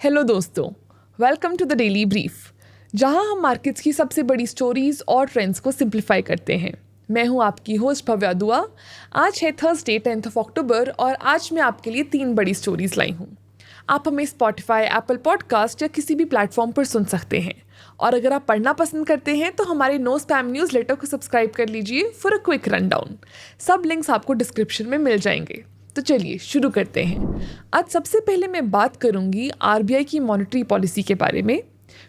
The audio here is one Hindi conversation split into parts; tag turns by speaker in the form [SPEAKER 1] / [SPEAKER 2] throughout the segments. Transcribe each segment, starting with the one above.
[SPEAKER 1] हेलो दोस्तों, welcome to the daily brief, जहां हम मार्केट्स की सबसे बड़ी स्टोरीज और ट्रेंड्स को सिंप्लीफाई करते हैं। मैं हूं आपकी होस्ट भव्या दुआ। आज है थर्सडे 10 अक्टूबर और आज मैं आपके लिए 3 बड़ी स्टोरीज लाई हूं। आप हमें स्पॉटिफाई, एप्पल पॉडकास्ट या किसी भी प्लेटफॉर्म पर सुन सकते हैं। और अगर आप पढ़ना पसंद करते हैं तो हमारे नो स्पैम न्यूज़ लेटर को सब्सक्राइब कर लीजिए for a quick run down. सब लिंक्स आपको डिस्क्रिप्शन में मिल जाएंगे। तो चलिए शुरू करते हैं। आज सबसे पहले मैं बात करूंगी आरबीआई की मॉनेटरी पॉलिसी के बारे में,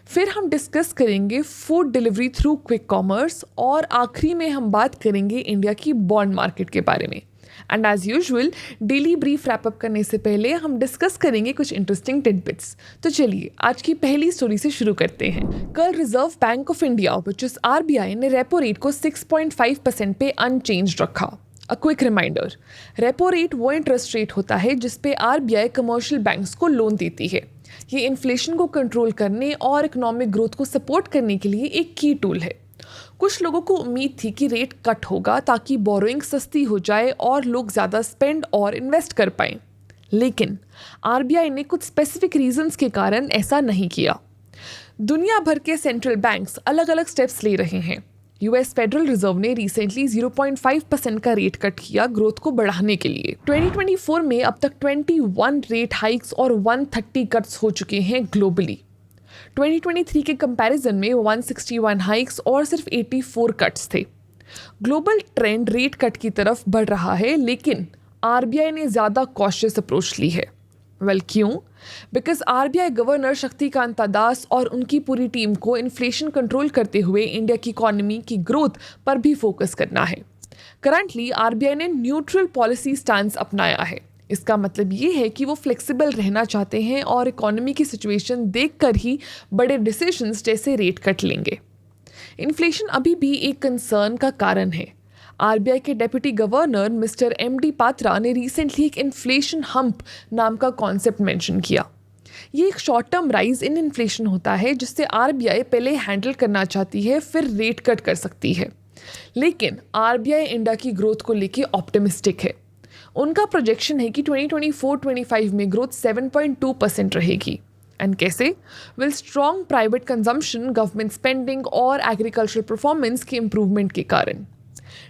[SPEAKER 1] फिर हम डिस्कस करेंगे food delivery through quick commerce और आखिरी में हम बात करेंगे इंडिया की बॉन्ड मार्केट के बारे में। And as usual daily brief wrap up करने से पहले हम डिस्कस करेंगे कुछ इंटरेस्टिंग टिडबिट्स। तो चलिए आज की पहली स्टोरी से शुरू करते हैं। कल reserve bank of India which is RBI ने रेपो रेट को 6.5% पे अनचेंज रखा। A quick reminder, repo rate वो इंटरेस्ट रेट होता है जिस पे आरबीआई कमर्शियल बैंक्स को लोन देती है। ये इन्फ्लेशन को कंट्रोल करने और इकोनॉमिक ग्रोथ को सपोर्ट करने के लिए एक की टूल है। कुछ लोगों को उम्मीद थी कि रेट कट होगा ताकि बोरोइंग सस्ती हो जाए और लोग ज़्यादा स्पेंड और इन्वेस्ट कर पाएं, लेकिन आरबीआई ने कुछ स्पेसिफिक रीजंस के कारण ऐसा नहीं किया। दुनिया भर के सेंट्रल बैंक्स अलग अलग स्टेप्स ले रहे हैं। यूएस फेडरल रिजर्व ने रिसेंटली 0.5% का रेट कट किया ग्रोथ को बढ़ाने के लिए। 2024 में अब तक 21 रेट हाइक्स और 130 कट्स हो चुके हैं ग्लोबली। 2023 के कंपैरिजन में 161 हाइक्स और सिर्फ 84 कट्स थे। ग्लोबल ट्रेंड रेट कट की तरफ बढ़ रहा है, लेकिन आरबीआई ने ज़्यादा कॉशियस अप्रोच ली है। क्यों? Because RBI governor Shaktikanta Das और उनकी पूरी टीम को इन्फ्लेशन कंट्रोल करते हुए इंडिया की इकोनॉमी की ग्रोथ पर भी फोकस करना है। करंटली आरबीआई ने न्यूट्रल पॉलिसी स्टैंस अपनाया है। इसका मतलब ये है कि वो फ्लेक्सिबल रहना चाहते हैं और इकोनॉमी की सिचुएशन देखकर ही बड़े डिसीजंस जैसे रेट कट लेंगे। इन्फ्लेशन अभी भी एक कंसर्न का कारण है। आरबीआई के deputy governor mister MD Patra ने रिसेंटली एक इन्फ्लेशन हम्प नाम का कॉन्सेप्ट मेंशन किया। ये एक short term rise in inflation होता है जिससे आरबीआई पहले हैंडल करना चाहती है, फिर रेट कट कर सकती है। लेकिन आरबीआई इंडिया की ग्रोथ को लेके ऑप्टिमिस्टिक है। उनका प्रोजेक्शन है कि 2024-25 में ग्रोथ 7.2% रहेगी। एंड कैसे? Will strong private consumption, government spending और एग्रीकल्चर परफॉर्मेंस के इम्प्रूवमेंट के कारण।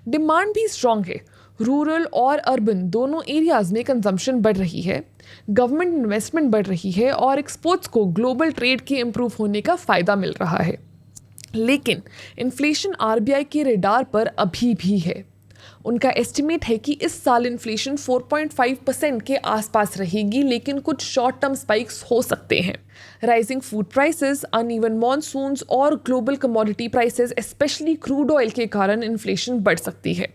[SPEAKER 1] डिमांड भी स्ट्रॉन्ग है। रूरल और अर्बन दोनों एरियाज में कंजम्पशन बढ़ रही है, गवर्नमेंट इन्वेस्टमेंट बढ़ रही है और एक्सपोर्ट्स को ग्लोबल ट्रेड के इम्प्रूव होने का फ़ायदा मिल रहा है। लेकिन इन्फ्लेशन आरबीआई के रेडार पर अभी भी है। उनका एस्टिमेट है कि इस साल इन्फ्लेशन 4.5% के आसपास रहेगी, लेकिन कुछ शॉर्ट टर्म स्पाइक्स हो सकते हैं। Rising food prices, uneven monsoons और global commodity prices specially crude oil के कारण इन्फ्लेशन बढ़ सकती है।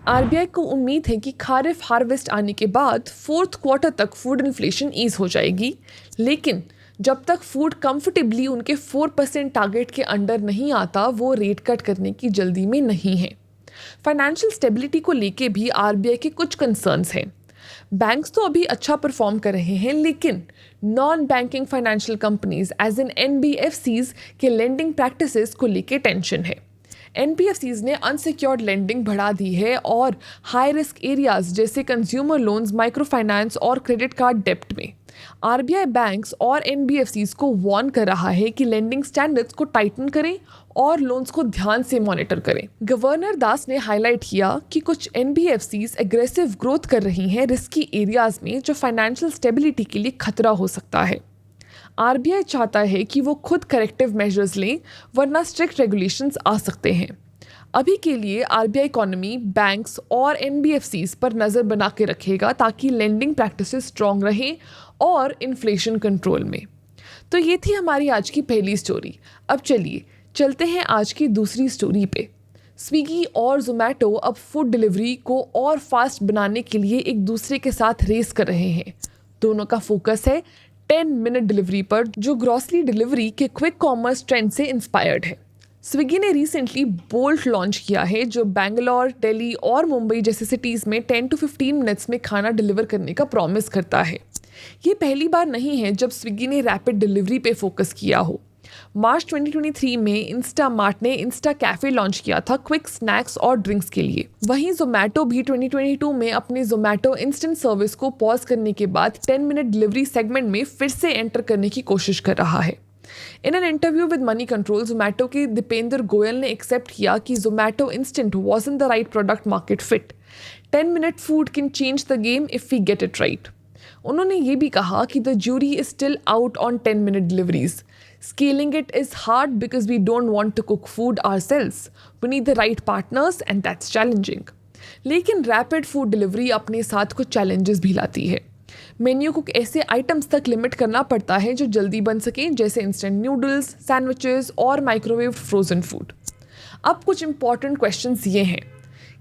[SPEAKER 1] आरबीआई को उम्मीद है कि खारिफ हार्वेस्ट आने के बाद 4th क्वार्टर तक फूड इन्फ्लेशन ईज हो जाएगी, लेकिन जब तक फूड कंफर्टेबली उनके 4% टारगेट के अंडर नहीं आता, वो रेट कट करने की जल्दी में नहीं है। फाइनेंशियल स्टेबिलिटी को लेके भी आरबीआई के कुछ कंसर्न्स हैं। बैंक्स तो अभी अच्छा परफॉर्म कर रहे हैं, लेकिन non banking financial companies as in NBFCs के लेंडिंग प्रैक्टिसेस को लेके टेंशन है। एनबीएफसीज ने अनसिक्योर्ड लेंडिंग बढ़ा दी है और हाई रिस्क एरियाज जैसे कंज्यूमर लोन्स, माइक्रो फाइनेंस और क्रेडिट कार्ड डेप्ट में आरबीआई बैंक्स और एनबीएफसीज को वार्न कर रहा है कि लेंडिंग स्टैंडर्ड्स को टाइटन करें और लोन्स को ध्यान से मॉनिटर करें। गवर्नर दास ने हाईलाइट किया कि कुछ एनबीएफसीज एग्रेसिव ग्रोथ कर रही हैं रिस्की एरियाज में, जो फाइनेंशियल स्टेबिलिटी के लिए खतरा हो सकता है। आरबीआई चाहता है कि वो खुद करेक्टिव मेजर्स लें, वरना स्ट्रिक्ट रेगुलेशंस आ सकते हैं। अभी के लिए आरबीआई इकोनॉमी, बैंक्स और एनबीएफसीज पर नज़र बना के रखेगा ताकि लेंडिंग प्रैक्टिसेस स्ट्रॉन्ग रहें और इन्फ्लेशन कंट्रोल में। तो ये थी हमारी आज की पहली स्टोरी। अब चलिए चलते हैं आज की दूसरी स्टोरी पे। स्विगी और जोमेटो अब फूड डिलीवरी को और फास्ट बनाने के लिए एक दूसरे के साथ रेस कर रहे हैं। दोनों का फोकस है 10-minute डिलीवरी पर, जो ग्रॉसरी डिलीवरी के क्विक कॉमर्स ट्रेंड से इंस्पायर्ड है। स्विगी ने रिसेंटली बोल्ट लॉन्च किया है, जो बैंगलोर, दिल्ली और मुंबई जैसे सिटीज़ में 10 to 15 मिनट्स में खाना डिलीवर करने का प्रॉमिस करता है। ये पहली बार नहीं है जब स्विगी ने रैपिड डिलीवरी पे फोकस किया हो। मार्च 2023 में इंस्टामार्ट ने इंस्टा कैफे लॉन्च किया था क्विक स्नैक्स और ड्रिंक्स के लिए। वहीं जोमेटो भी 2022 में अपने जोमेटो इंस्टेंट सर्विस को पॉज करने के बाद 10 मिनट डिलीवरी सेगमेंट में फिर से एंटर करने की कोशिश कर रहा है। In an interview with Moneycontrol, Zomato के दीपेंद्र गोयल ने एक्सेप्ट किया कि Zomato instant wasn't the right product market fit. 10 minute food can change the game if we get it right. उन्होंने ये भी कहा कि the jury is still out on 10 minute deliveries. Scaling it is hard because we don't want to cook food ourselves. We need the right partners and that's challenging. लेकिन रैपिड फूड डिलीवरी अपने साथ कुछ चैलेंजेस भी लाती है। मेन्यू को ऐसे आइटम्स तक लिमिट करना पड़ता है जो जल्दी बन सकें, जैसे इंस्टेंट नूडल्स, सैंडविचेस और माइक्रोवेव फ्रोजन फूड। अब कुछ इंपॉर्टेंट क्वेश्चंस ये हैं,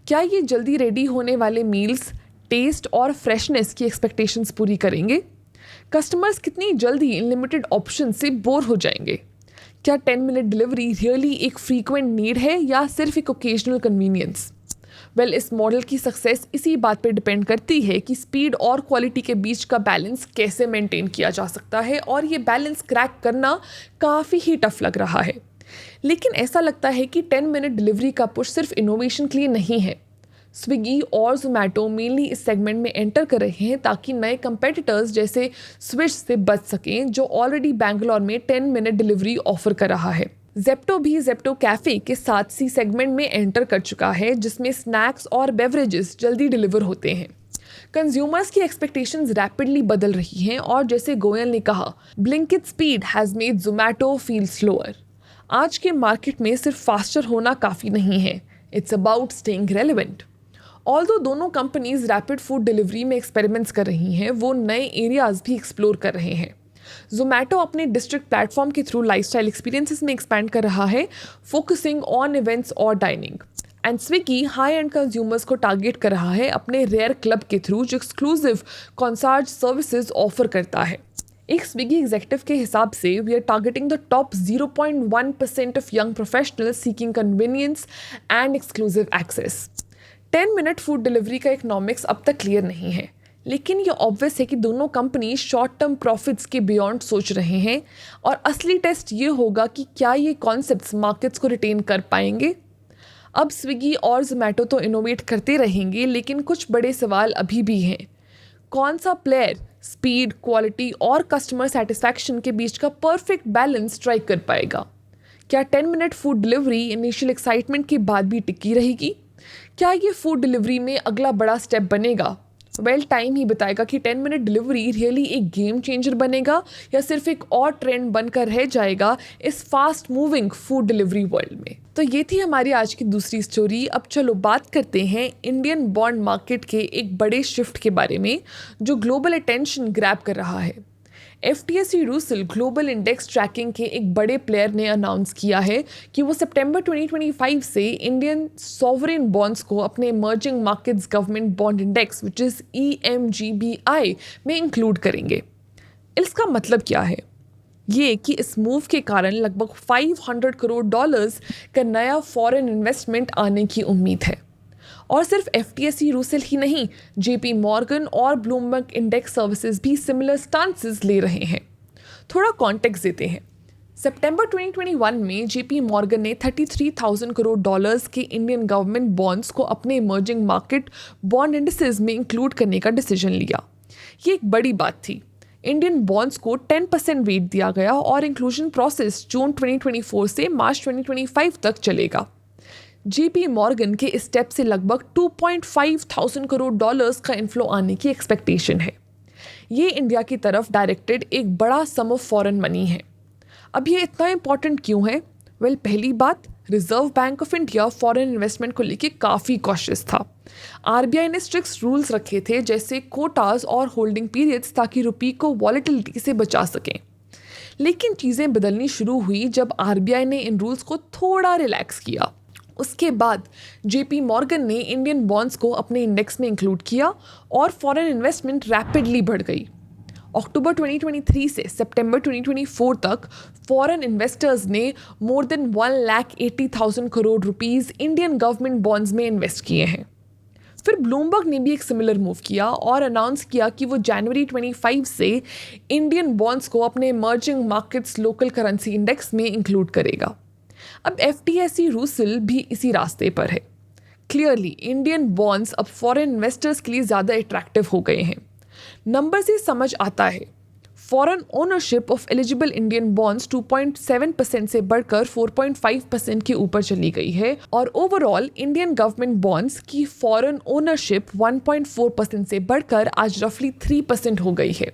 [SPEAKER 1] क्या ये जल्दी रेडी होने वाले मील्स टेस्ट और फ्रेशनेस की एक्सपेक्टेशंस पूरी करेंगे? कस्टमर्स कितनी जल्दी इन लिमिटेड ऑप्शन से बोर हो जाएंगे? क्या 10 मिनट डिलीवरी रियली एक फ्रीक्वेंट नीड है या सिर्फ एक ओकेजनल कन्वीनियंस? वेल, इस मॉडल की सक्सेस इसी बात पे डिपेंड करती है कि स्पीड और क्वालिटी के बीच का बैलेंस कैसे मेंटेन किया जा सकता है, और ये बैलेंस क्रैक करना काफ़ी ही टफ लग रहा है। लेकिन ऐसा लगता है कि 10 मिनट डिलीवरी का पुश सिर्फ इनोवेशन के लिए नहीं है। स्विगी और जोमेटो मेनली इस सेगमेंट में एंटर कर रहे हैं ताकि नए कंपेटिटर्स जैसे स्विच से बच सकें, जो ऑलरेडी बैंगलोर में 10 मिनट डिलीवरी ऑफर कर रहा है। जेप्टो भी जेप्टो कैफ़े के साथ सी सेगमेंट में एंटर कर चुका है, जिसमें स्नैक्स और बेवरेजेस जल्दी डिलीवर होते हैं। कंज्यूमर्स की एक्सपेक्टेशंस रैपिडली बदल रही हैं, और जैसे गोयल ने कहा, Blinkit speed has made Zomato feel slower. आज के मार्केट में सिर्फ फास्टर होना काफ़ी नहीं है, it's about staying relevant. Although दोनों कंपनीज रैपिड फूड डिलीवरी में एक्सपेरिमेंट्स कर रही हैं, वो नए एरियाज भी एक्सप्लोर कर रहे हैं। जोमेटो अपने डिस्ट्रिक्ट प्लेटफॉर्म के थ्रू लाइफस्टाइल एक्सपीरियंसेस में एक्सपैंड कर रहा है, फोकसिंग ऑन इवेंट्स और dining. And Swiggy high end consumers को टारगेट कर रहा है अपने रेयर क्लब के थ्रू, जो एक्सक्लूसिव कॉन्सर्ट सर्विसेज ऑफर करता है। एक स्विगी एग्जेक्टिव के हिसाब से, we are targeting the top 0.1% of young professionals seeking convenience and exclusive access. 10 minute food delivery का इकोनॉमिक्स अब तक क्लियर नहीं है, लेकिन ये ऑब्वियस है कि दोनों कंपनी शॉर्ट टर्म प्रॉफिट्स के बियॉन्ड सोच रहे हैं, और असली टेस्ट ये होगा कि क्या ये कॉन्सेप्ट्स मार्केट्स को रिटेन कर पाएंगे। अब स्विगी और जोमेटो तो इनोवेट करते रहेंगे, लेकिन कुछ बड़े सवाल अभी भी हैं। कौन सा प्लेयर स्पीड, क्वालिटी और कस्टमर सेटिस्फैक्शन के बीच का परफेक्ट बैलेंस स्ट्राइक कर पाएगा? क्या 10 minute food delivery initial excitement के बाद भी टिकी रहेगी? क्या ये फूड डिलीवरी में अगला बड़ा स्टेप बनेगा? वेल, टाइम ही बताएगा कि 10 मिनट डिलीवरी रियली एक गेम चेंजर बनेगा या सिर्फ एक और ट्रेंड बनकर रह जाएगा इस fast moving food delivery world में। तो ये थी हमारी आज की दूसरी स्टोरी। अब चलो बात करते हैं इंडियन बॉन्ड मार्केट के एक बड़े शिफ्ट के बारे में, जो ग्लोबल अटेंशन ग्रैब कर रहा है। FTSE Russell global index tracking के एक बड़े प्लेयर ने अनाउंस किया है कि वो सितंबर 2025 से इंडियन सॉवरेन बॉन्ड्स को अपने emerging markets government bond index which is EMGBI में इंक्लूड करेंगे। इसका मतलब क्या है? ये कि इस मूव के कारण लगभग $500 करोड़ का नया फॉरेन इन्वेस्टमेंट आने की उम्मीद है। और सिर्फ FTSE रूसेल ही नहीं, JP मॉर्गन और ब्लूमबर्ग इंडेक्स सर्विसेज भी सिमिलर स्टांसेस ले रहे हैं। थोड़ा कॉन्टेक्स्ट देते हैं। सितंबर 2021 में JP मॉर्गन ने $33,000 करोड़ के इंडियन गवर्नमेंट बॉन्ड्स को अपने इमर्जिंग मार्केट बॉन्ड इंडिसेस में इंक्लूड करने का डिसीजन लिया। ये एक बड़ी बात थी। इंडियन बॉन्ड्स को 10% वेट दिया गया, और इंक्लूजन प्रोसेस जून 2024 से मार्च 2025 तक चलेगा। JP मॉर्गन के इस स्टेप से लगभग $2,500 करोड़ का इन्फ्लो आने की एक्सपेक्टेशन है। ये इंडिया की तरफ डायरेक्टेड एक बड़ा सम ऑफ फॉरेन मनी है। अब ये इतना इंपॉर्टेंट क्यों है? वेल, पहली बात, reserve bank of India foreign investment को लेकर काफ़ी कॉशियस था। RBI ने स्ट्रिक्ट रूल्स रखे थे, जैसे कोटाज और होल्डिंग पीरियड्स, ताकि रुपये को वॉलेटिलिटी से बचा सकें। लेकिन चीज़ें बदलनी शुरू हुई जब RBI ने इन रूल्स को थोड़ा रिलैक्स किया। उसके बाद JP मॉर्गन ने इंडियन बॉन्ड्स को अपने इंडेक्स में इंक्लूड किया, और फॉरेन इन्वेस्टमेंट रैपिडली बढ़ गई। अक्टूबर 2023 से सितंबर 2024 तक फॉरेन इन्वेस्टर्स ने more than 1,80,000 crore rupees Indian government bonds में इन्वेस्ट किए हैं। फिर ब्लूमबर्ग ने भी एक सिमिलर मूव किया और अनाउंस किया कि वो जनवरी 25 से इंडियन बॉन्ड्स को अपने emerging markets local currency index में इंक्लूड करेगा। अब FTSE रूसिल भी इसी रास्ते पर है। क्लियरली इंडियन बॉन्ड्स अब फॉरेन इन्वेस्टर्स के लिए ज़्यादा अट्रैक्टिव हो गए हैं। नंबर से समझ आता है, foreign ownership of eligible Indian bonds 2.7% से बढ़कर 4.5% के ऊपर चली गई है और ओवरऑल इंडियन गवर्नमेंट बॉन्ड्स की फॉरेन ओनरशिप 1.4% से बढ़कर आज रफली 3% हो गई है।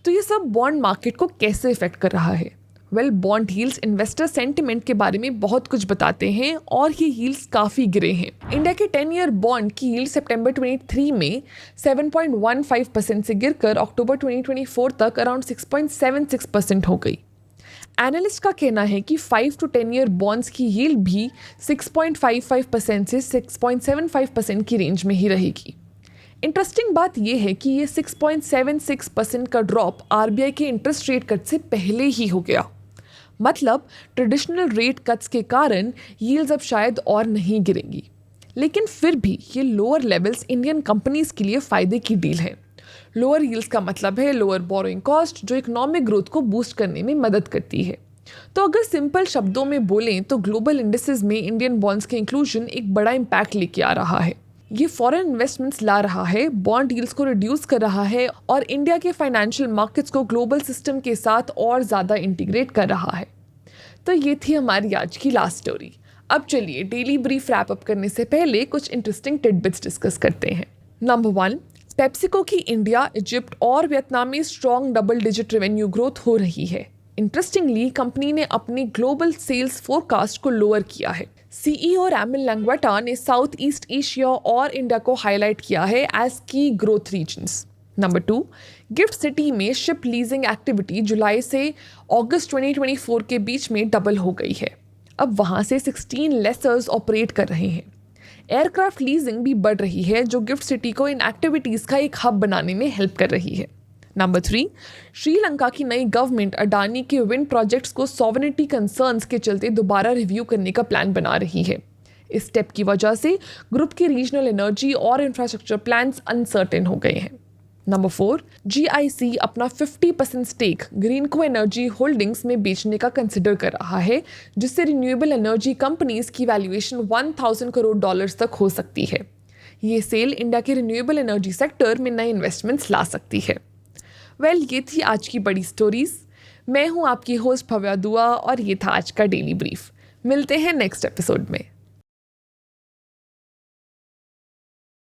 [SPEAKER 1] तो ये सब बॉन्ड मार्केट को कैसे इफेक्ट कर रहा है? बॉन्ड यील्ड्स इन्वेस्टर सेंटिमेंट के बारे में बहुत कुछ बताते हैं और ये यील्ड्स काफ़ी गिरे हैं। इंडिया के 10 ईयर बॉन्ड की यील्ड सितंबर 23 में 7.15% से गिरकर अक्टूबर 2024 तक अराउंड 6.76% हो गई। एनालिस्ट का कहना है कि 5 to 10 ईयर बॉन्ड्स की यील्ड भी 6.55% से 6.75% की रेंज में ही रहेगी। इंटरेस्टिंग बात यह है कि ये 6.76% का ड्रॉप RBI के इंटरेस्ट रेट कट से पहले ही हो गया। मतलब ट्रेडिशनल रेट कट्स के कारण यील्ड्स अब शायद और नहीं गिरेंगी, लेकिन फिर भी ये लोअर लेवल्स इंडियन कंपनीज के लिए फ़ायदे की डील है। लोअर यील्ड्स का मतलब है लोअर बोरोइंग कॉस्ट, जो इकोनॉमिक ग्रोथ को बूस्ट करने में मदद करती है। तो अगर सिंपल शब्दों में बोलें तो ग्लोबल इंडेक्सेस में इंडियन बॉन्ड्स के इंक्लूजन एक बड़ा इम्पैक्ट लेके आ रहा है। ये फॉरेन इन्वेस्टमेंट्स ला रहा है, बॉन्ड यील्ड्स को रिड्यूस कर रहा है और इंडिया के फाइनेंशियल मार्केट्स को ग्लोबल सिस्टम के साथ और ज़्यादा इंटीग्रेट कर रहा है। तो ये थी हमारी आज की लास्ट स्टोरी। अब चलिए डेली ब्रीफ रैप अप करने से पहले कुछ इंटरेस्टिंग टिडबिट्स डिस्कस करते हैं। नंबर 1, पेप्सिको की इंडिया, इजिप्ट और वियतनाम में strong double digit revenue growth हो रही है। इंटरेस्टिंगली कंपनी ने अपनी ग्लोबल सेल्स फोरकास्ट को लोअर किया है। CEO रामिल लंगवाटा ने साउथ ईस्ट एशिया और इंडिया को हाईलाइट किया है as key growth regions. Number 2, GIFT City में शिप लीजिंग एक्टिविटी जुलाई से अगस्त 2024 के बीच में डबल हो गई है। अब वहाँ से 16 लेसर्स ऑपरेट कर रहे हैं। एयरक्राफ्ट लीजिंग भी बढ़ रही है, जो गिफ्ट सिटी को इन एक्टिविटीज़ का एक हब बनाने में हेल्प कर रही है। नंबर 3, श्रीलंका की नई गवर्नमेंट अडानी के विंड प्रोजेक्ट्स को सॉवरेनिटी कंसर्न्स के चलते दोबारा रिव्यू करने का प्लान बना रही है। इस स्टेप की वजह से ग्रुप के रीजनल एनर्जी और इंफ्रास्ट्रक्चर प्लान्स अनसर्टेन हो गए हैं। नंबर 4, GIC अपना 50% स्टेक ग्रीनको एनर्जी होल्डिंग्स में बेचने का कंसिडर कर रहा है, जिससे रिन्यूएबल एनर्जी कंपनीज की वैल्यूएशन $1000 करोड़ तक हो सकती है। ये सेल इंडिया के रिन्यूएबल एनर्जी सेक्टर में नए इन्वेस्टमेंट्स ला सकती है। ये थी आज की बड़ी स्टोरीज। मैं हूँ आपकी होस्ट भव्या दुआ और ये था आज का डेली ब्रीफ। मिलते हैं नेक्स्ट एपिसोड में।